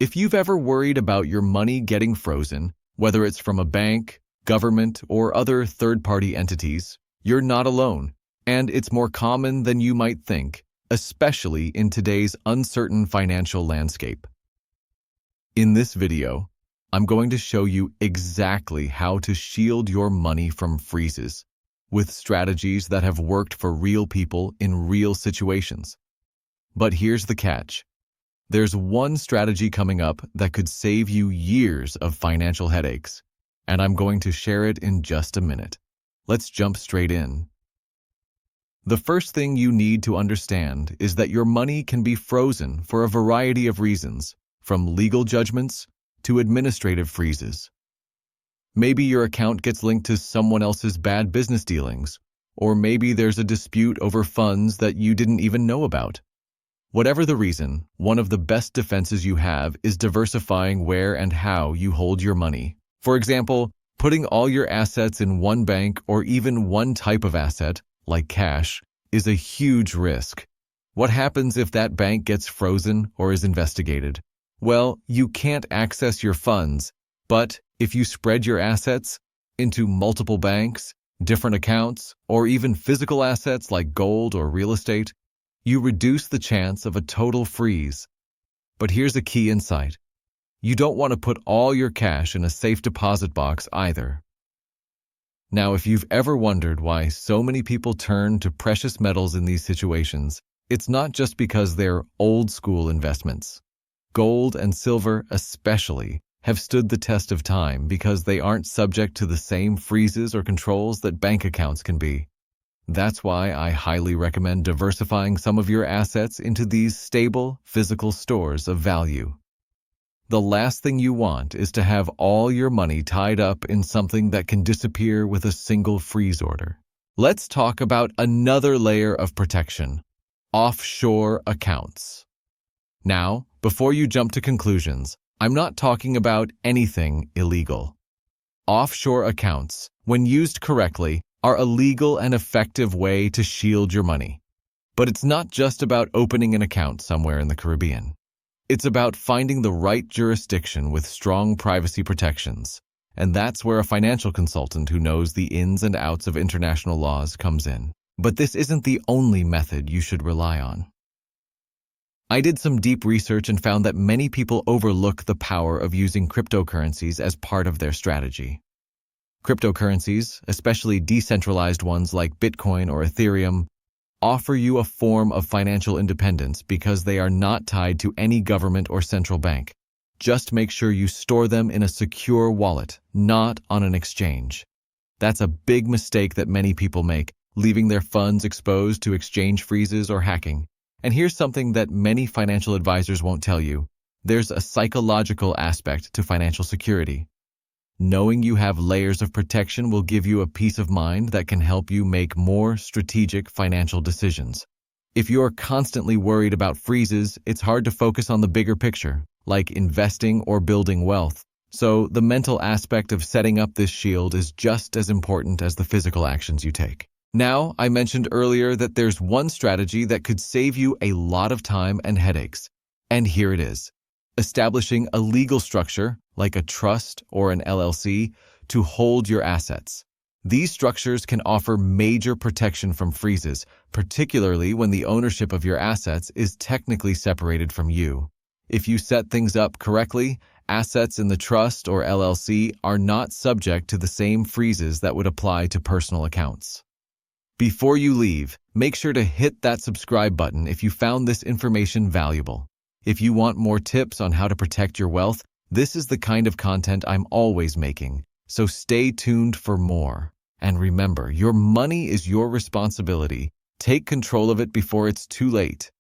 If you've ever worried about your money getting frozen, whether it's from a bank, government, or other third-party entities, you're not alone, and it's more common than you might think, especially in today's uncertain financial landscape. In this video, I'm going to show you exactly how to shield your money from freezes, with strategies that have worked for real people in real situations. But here's the catch. There's one strategy coming up that could save you years of financial headaches, and I'm going to share it in just a minute. Let's jump straight in. The first thing you need to understand is that your money can be frozen for a variety of reasons, from legal judgments to administrative freezes. Maybe your account gets linked to someone else's bad business dealings, or maybe there's a dispute over funds that you didn't even know about. Whatever the reason, one of the best defenses you have is diversifying where and how you hold your money. For example, putting all your assets in one bank or even one type of asset, like cash, is a huge risk. What happens if that bank gets frozen or is investigated? Well, you can't access your funds, but if you spread your assets into multiple banks, different accounts, or even physical assets like gold or real estate, you reduce the chance of a total freeze. But here's a key insight. You don't want to put all your cash in a safe deposit box either. Now, if you've ever wondered why so many people turn to precious metals in these situations, it's not just because they're old-school investments. Gold and silver especially have stood the test of time because they aren't subject to the same freezes or controls that bank accounts can be. That's why I highly recommend diversifying some of your assets into these stable, physical stores of value. The last thing you want is to have all your money tied up in something that can disappear with a single freeze order. Let's talk about another layer of protection: offshore accounts. Now, before you jump to conclusions, I'm not talking about anything illegal. Offshore accounts, when used correctly, are a legal and effective way to shield your money. But it's not just about opening an account somewhere in the Caribbean. It's about finding the right jurisdiction with strong privacy protections, and that's where a financial consultant who knows the ins and outs of international laws comes in. But this isn't the only method you should rely on. I did some deep research and found that many people overlook the power of using cryptocurrencies as part of their strategy. Cryptocurrencies, especially decentralized ones like Bitcoin or Ethereum, offer you a form of financial independence because they are not tied to any government or central bank. Just make sure you store them in a secure wallet, not on an exchange. That's a big mistake that many people make, leaving their funds exposed to exchange freezes or hacking. And here's something that many financial advisors won't tell you. There's a psychological aspect to financial security. Knowing you have layers of protection will give you a peace of mind that can help you make more strategic financial decisions. If you're constantly worried about freezes, it's hard to focus on the bigger picture, like investing or building wealth. So the mental aspect of setting up this shield is just as important as the physical actions you take. Now, I mentioned earlier that there's one strategy that could save you a lot of time and headaches. And here it is. Establishing a legal structure, like a trust or an LLC, to hold your assets. These structures can offer major protection from freezes, particularly when the ownership of your assets is technically separated from you. If you set things up correctly, assets in the trust or LLC are not subject to the same freezes that would apply to personal accounts. Before you leave, make sure to hit that subscribe button if you found this information valuable. If you want more tips on how to protect your wealth, this is the kind of content I'm always making, so stay tuned for more. And remember, your money is your responsibility. Take control of it before it's too late.